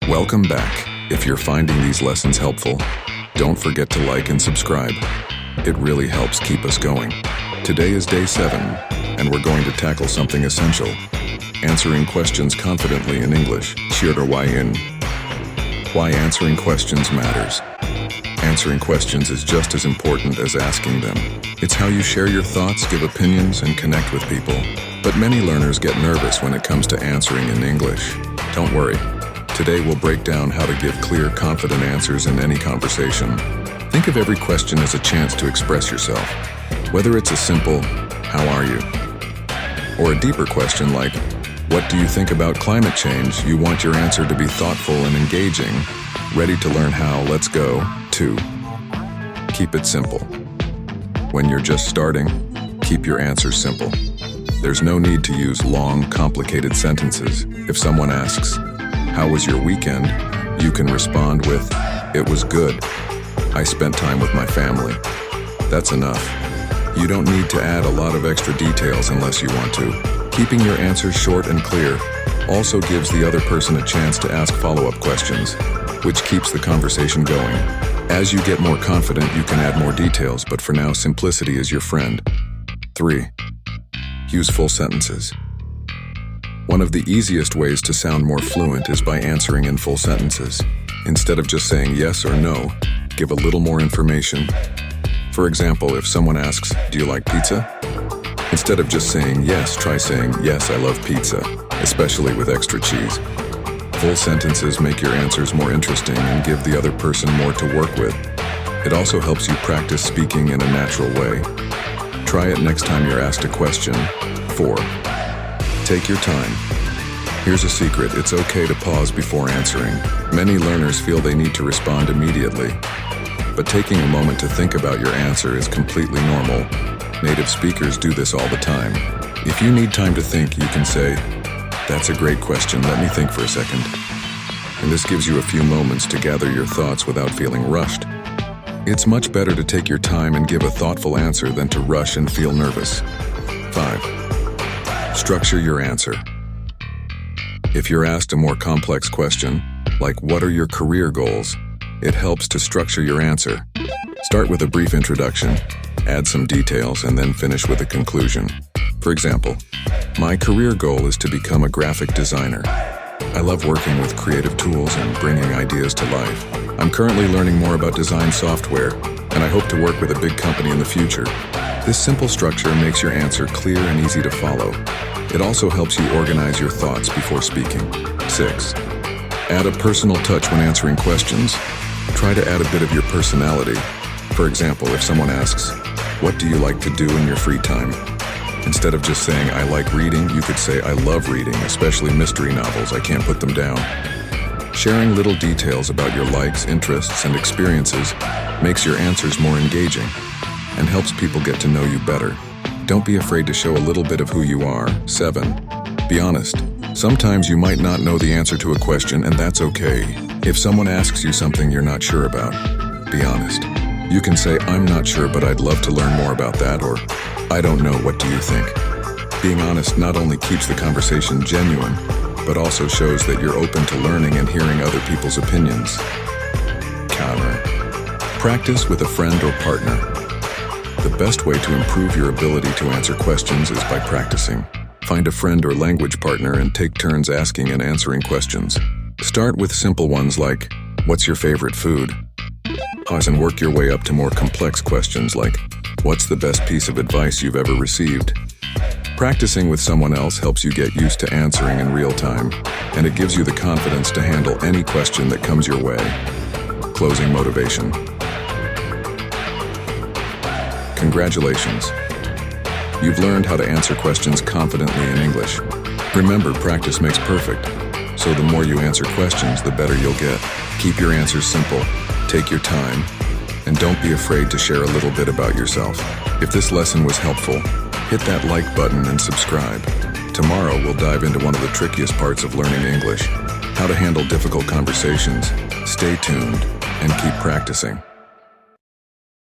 Welcome back. If you're finding these lessons helpful, don't forget to like and subscribe. It really helps keep us going. Today is day 7, and we're going to tackle something essential. Answering questions confidently in English. Why answering questions matters. Answering questions is just as important as asking them. It's how you share your thoughts, give opinions, and connect with people. But many learners get nervous when it comes to answering in English. Don't worry. Today we'll break down how to give clear, confident answers in any conversation. Think of every question as a chance to express yourself. Whether it's a simple, "How are you?" or a deeper question like, "What do you think about climate change?" You want your answer to be thoughtful and engaging. Ready to learn how? Let's go. 2. Keep it simple. When you're just starting, keep your answers simple. There's no need to use long, complicated sentences. If someone asks, "How was your weekend?" you can respond with, "It was good. I spent time with my family." That's enough. You don't need to add a lot of extra details unless you want to. Keeping your answers short and clear also gives the other person a chance to ask follow-up questions, which keeps the conversation going. As you get more confident, you can add more details, but for now, simplicity is your friend. 3. Use full sentences. One of the easiest ways to sound more fluent is by answering in full sentences. Instead of just saying yes or no, give a little more information. For example, if someone asks, "Do you like pizza?" Instead of just saying yes, try saying, "Yes, I love pizza, especially with extra cheese." Full sentences make your answers more interesting and give the other person more to work with. It also helps you practice speaking in a natural way. Try it next time you're asked a question. 4. Take your time. Here's a secret: it's okay to pause before answering. Many learners feel they need to respond immediately, but taking a moment to think about your answer is completely normal. Native speakers do this all the time. If you need time to think, you can say, "That's a great question, let me think for a second." And this gives you a few moments to gather your thoughts without feeling rushed. It's much better to take your time and give a thoughtful answer than to rush and feel nervous. 5. Structure your answer. If you're asked a more complex question, like "What are your career goals?" it helps to structure your answer. Start with a brief introduction, add some details, and then finish with a conclusion. For example, "My career goal is to become a graphic designer. I love working with creative tools and bringing ideas to life. I'm currently learning more about design software, and I hope to work with a big company in the future." This simple structure makes your answer clear and easy to follow. It also helps you organize your thoughts before speaking. 6. Add a personal touch when answering questions. Try to add a bit of your personality. For example, if someone asks, "What do you like to do in your free time?" Instead of just saying, "I like reading," you could say, "I love reading, especially mystery novels. I can't put them down." Sharing little details about your likes, interests, and experiences makes your answers more engaging and helps people get to know you better. Don't be afraid to show a little bit of who you are. 7. Be honest. Sometimes you might not know the answer to a question, and that's okay. If someone asks you something you're not sure about, be honest. You can say, "I'm not sure, but I'd love to learn more about that," or "I don't know, what do you think?" Being honest not only keeps the conversation genuine, but also shows that you're open to learning and hearing other people's opinions. Practice with a friend or partner. The best way to improve your ability to answer questions is by practicing. Find a friend or language partner and take turns asking and answering questions. Start with simple ones like, "What's your favorite food?" Pause and work your way up to more complex questions like, "What's the best piece of advice you've ever received?" Practicing with someone else helps you get used to answering in real time, and it gives you the confidence to handle any question that comes your way. Closing motivation. Congratulations. You've learned how to answer questions confidently in English. Remember, practice makes perfect. So the more you answer questions, the better you'll get. Keep your answers simple, take your time, and don't be afraid to share a little bit about yourself. If this lesson was helpful, hit that like button and subscribe. Tomorrow we'll dive into one of the trickiest parts of learning English, how to handle difficult conversations. Stay tuned and keep practicing.